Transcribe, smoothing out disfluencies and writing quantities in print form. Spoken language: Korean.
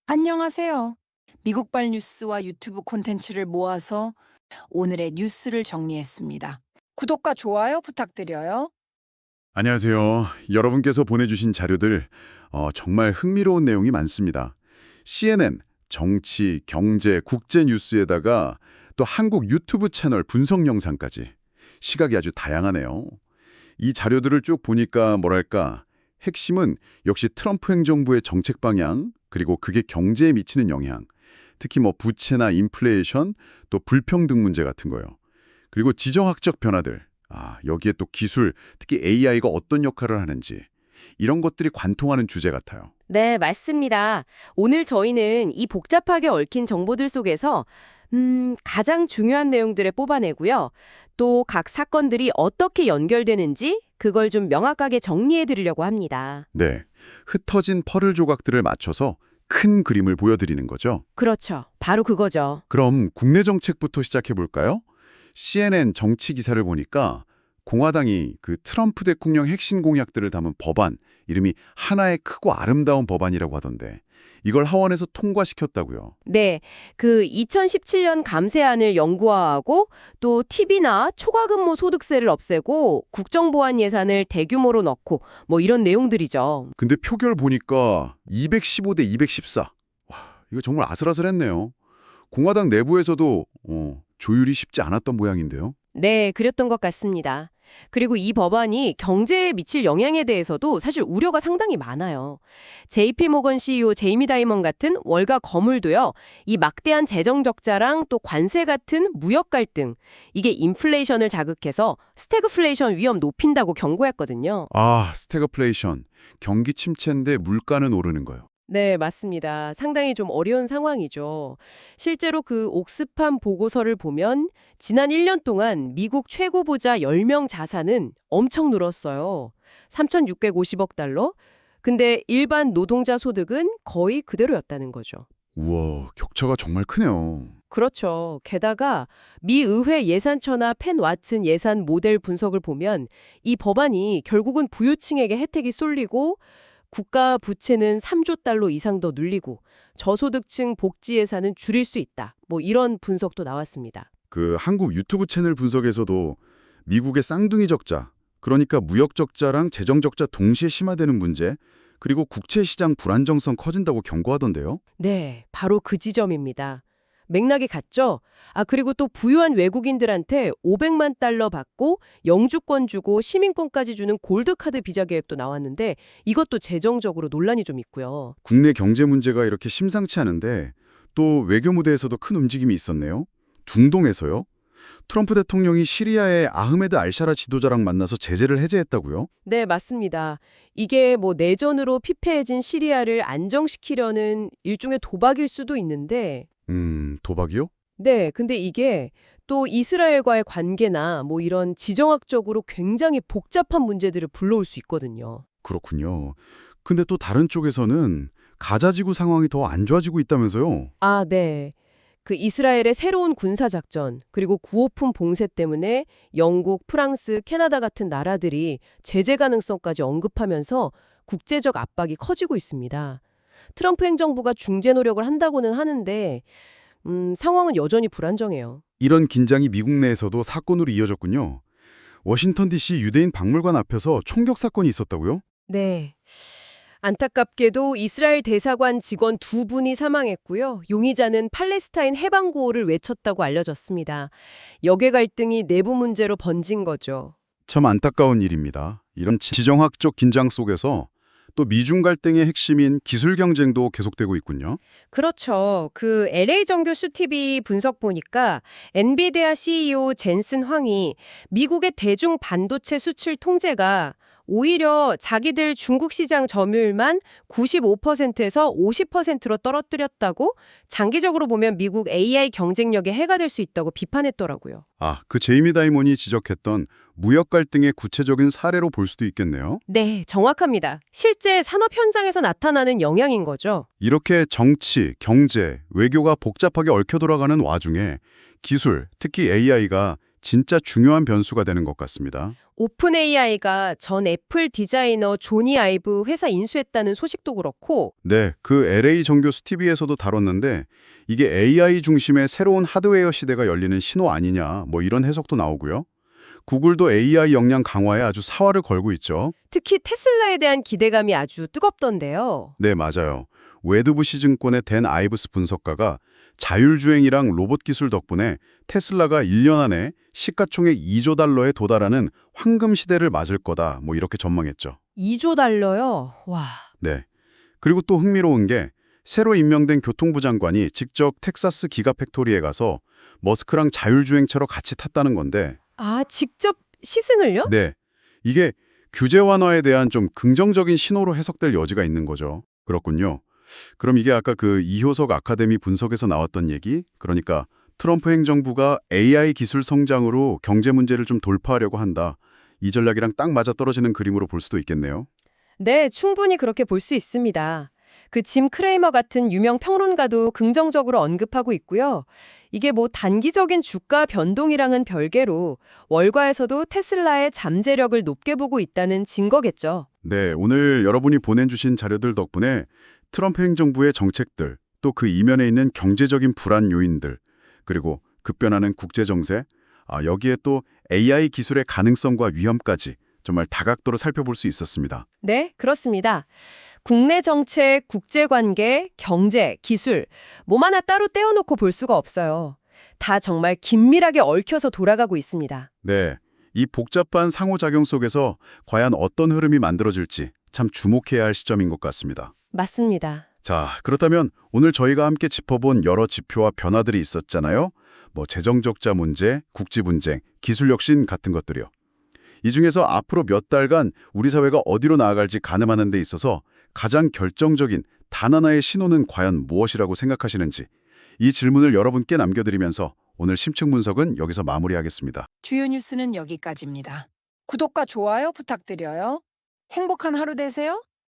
안녕하세요. 미국발 뉴스와 유튜브 콘텐츠를 모아서 오늘의 뉴스를 정리했습니다. 구독과 좋아요 부탁드려요. 안녕하세요. 여러분께서 보내주신 자료들 정말 흥미로운 내용이 많습니다. CNN, 정치, 경제, 국제 뉴스에다가 또 한국 유튜브 채널 분석 영상까지 시각이 아주 다양하네요. 이 자료들을 쭉 보니까 뭐랄까 핵심은 역시 트럼프 행정부의 정책 방향 그리고 그게 경제에 미치는 영향 특히 뭐 부채나 인플레이션 또 불평등 문제 같은 거요. 그리고 지정학적 변화들 여기에 또 기술, 특히 AI가 어떤 역할을 하는지 이런 것들이 관통하는 주제 같아요. 네, 맞습니다. 오늘 저희는 이 복잡하게 얽힌 정보들 속에서 가장 중요한 내용들을 뽑아내고요. 또 각 사건들이 어떻게 연결되는지 그걸 좀 명확하게 정리해 드리려고 합니다. 네, 흩어진 퍼즐 조각들을 맞춰서 큰 그림을 보여드리는 거죠. 그렇죠. 바로 그거죠. 그럼 국내 정책부터 시작해 볼까요? CNN 정치 기사를 보니까 공화당이 그 트럼프 대통령 핵심 공약들을 담은 법안, 이름이 하나의 크고 아름다운 법안이라고 하던데 이걸 하원에서 통과시켰다고요. 네, 그 2017년 감세안을 영구화하고 또 TV나 초과근무 소득세를 없애고 국정보안 예산을 대규모로 넣고 뭐 이런 내용들이죠. 근데 표결 보니까 215대 214. 와, 이거 정말 아슬아슬했네요. 공화당 내부에서도 조율이 쉽지 않았던 모양인데요. 네, 그랬던 것 같습니다. 그리고 이 법안이 경제에 미칠 영향에 대해서도 사실 우려가 상당히 많아요. JP모건 CEO 제이미 다이먼 같은 월가 거물도요. 이 막대한 재정 적자랑 또 관세 같은 무역 갈등, 이게 인플레이션을 자극해서 스태그플레이션 위험 높인다고 경고했거든요. 스태그플레이션. 경기 침체인데 물가는 오르는 거요. 네, 맞습니다. 상당히 좀 어려운 상황이죠. 실제로 그 옥스팜 보고서를 보면 지난 1년 동안 미국 최고 부자 10명 자산은 엄청 늘었어요. 3,650억 달러? 근데 일반 노동자 소득은 거의 그대로였다는 거죠. 우와, 격차가 정말 크네요. 그렇죠. 게다가 미 의회 예산처나 펜 왓슨 예산 모델 분석을 보면 이 법안이 결국은 부유층에게 혜택이 쏠리고 국가 부채는 3조 달러 이상 더 늘리고 저소득층 복지 예산은 줄일 수 있다. 뭐 이런 분석도 나왔습니다. 그 한국 유튜브 채널 분석에서도 미국의 쌍둥이 적자, 그러니까 무역 적자랑 재정 적자 동시에 심화되는 문제, 그리고 국채 시장 불안정성 커진다고 경고하던데요. 네, 바로 그 지점입니다. 맥락이 같죠? 그리고 또 부유한 외국인들한테 500만 달러 받고 영주권 주고 시민권까지 주는 골드카드 비자 계획도 나왔는데 이것도 재정적으로 논란이 좀 있고요. 국내 경제 문제가 이렇게 심상치 않은데 또 외교 무대에서도 큰 움직임이 있었네요. 중동에서요. 트럼프 대통령이 시리아의 아흐메드 알샤라 지도자랑 만나서 제재를 해제했다고요? 네, 맞습니다. 이게 뭐 내전으로 피폐해진 시리아를 안정시키려는 일종의 도박일 수도 있는데 도박이요? 네, 근데 이게 또 이스라엘과의 관계나 뭐 이런 지정학적으로 굉장히 복잡한 문제들을 불러올 수 있거든요. 그렇군요. 근데 또 다른 쪽에서는 가자 지구 상황이 더 안 좋아지고 있다면서요? 네. 그 이스라엘의 새로운 군사작전, 그리고 구호품 봉쇄 때문에 영국, 프랑스, 캐나다 같은 나라들이 제재 가능성까지 언급하면서 국제적 압박이 커지고 있습니다. 트럼프 행정부가 중재 노력을 한다고는 하는데, 상황은 여전히 불안정해요. 이런 긴장이 미국 내에서도 사건으로 이어졌군요. 워싱턴 DC 유대인 박물관 앞에서 총격 사건이 있었다고요? 네. 안타깝게도 이스라엘 대사관 직원 2분이 사망했고요. 용의자는 팔레스타인 해방 구호를 외쳤다고 알려졌습니다. 역외 갈등이 내부 문제로 번진 거죠. 참 안타까운 일입니다. 이런 지정학적 긴장 속에서 또 미중 갈등의 핵심인 기술 경쟁도 계속되고 있군요. 그렇죠. 그 LA 정교수 TV 분석 보니까 엔비디아 CEO 젠슨 황이 미국의 대중 반도체 수출 통제가 오히려 자기들 중국 시장 점유율만 95%에서 50%로 떨어뜨렸다고 장기적으로 보면 미국 AI 경쟁력에 해가 될 수 있다고 비판했더라고요. 그 제이미 다이먼이 지적했던 무역 갈등의 구체적인 사례로 볼 수도 있겠네요. 네, 정확합니다. 실제 산업 현장에서 나타나는 영향인 거죠. 이렇게 정치, 경제, 외교가 복잡하게 얽혀 돌아가는 와중에 기술, 특히 AI가 진짜 중요한 변수가 되는 것 같습니다. 오픈 AI가 전 애플 디자이너 조니 아이브 회사 인수했다는 소식도 그렇고 네, 그 LA 정교수 TV에서도 다뤘는데 이게 AI 중심의 새로운 하드웨어 시대가 열리는 신호 아니냐 뭐 이런 해석도 나오고요. 구글도 AI 역량 강화에 아주 사활을 걸고 있죠. 특히 테슬라에 대한 기대감이 아주 뜨겁던데요. 네, 맞아요. 웨드부시 증권의 댄 아이브스 분석가가 자율주행이랑 로봇 기술 덕분에 테슬라가 1년 안에 시가총액 2조 달러에 도달하는 황금 시대를 맞을 거다 뭐 이렇게 전망했죠. 2조 달러요? 와. 네. 그리고 또 흥미로운 게 새로 임명된 교통부 장관이 직접 텍사스 기가팩토리에 가서 머스크랑 자율주행차로 같이 탔다는 건데 아, 직접 시승을요? 네. 이게 규제 완화에 대한 좀 긍정적인 신호로 해석될 여지가 있는 거죠. 그렇군요. 그럼 이게 아까 그 이효석 아카데미 분석에서 나왔던 얘기, 그러니까 트럼프 행정부가 AI 기술 성장으로 경제 문제를 좀 돌파하려고 한다. 이 전략이랑 딱 맞아떨어지는 그림으로 볼 수도 있겠네요. 네, 충분히 그렇게 볼 수 있습니다. 그 짐 크레이머 같은 유명 평론가도 긍정적으로 언급하고 있고요. 이게 뭐 단기적인 주가 변동이랑은 별개로 월가에서도 테슬라의 잠재력을 높게 보고 있다는 증거겠죠. 네, 오늘 여러분이 보내주신 자료들 덕분에 트럼프 행정부의 정책들, 또 그 이면에 있는 경제적인 불안 요인들, 그리고 급변하는 국제 정세, 여기에 또 AI 기술의 가능성과 위험까지 정말 다각도로 살펴볼 수 있었습니다. 네, 그렇습니다. 국내 정책, 국제관계, 경제, 기술, 몸 하나 따로 떼어놓고 볼 수가 없어요. 다 정말 긴밀하게 얽혀서 돌아가고 있습니다. 네, 이 복잡한 상호작용 속에서 과연 어떤 흐름이 만들어질지 참 주목해야 할 시점인 것 같습니다. 맞습니다. 자, 그렇다면 오늘 저희가 함께 짚어본 여러 지표와 변화들이 있었잖아요. 뭐 재정 적자 문제, 국지 분쟁, 기술 혁신 같은 것들이요. 이 중에서 앞으로 몇 달간 우리 사회가 어디로 나아갈지 가늠하는 데 있어서 가장 결정적인 단 하나의 신호는 과연 무엇이라고 생각하시는지 이 질문을 여러분께 남겨드리면서 오늘 심층 분석은 여기서 마무리하겠습니다. 주요 뉴스는 여기까지입니다. 구독과 좋아요 부탁드려요. 행복한 하루 되세요.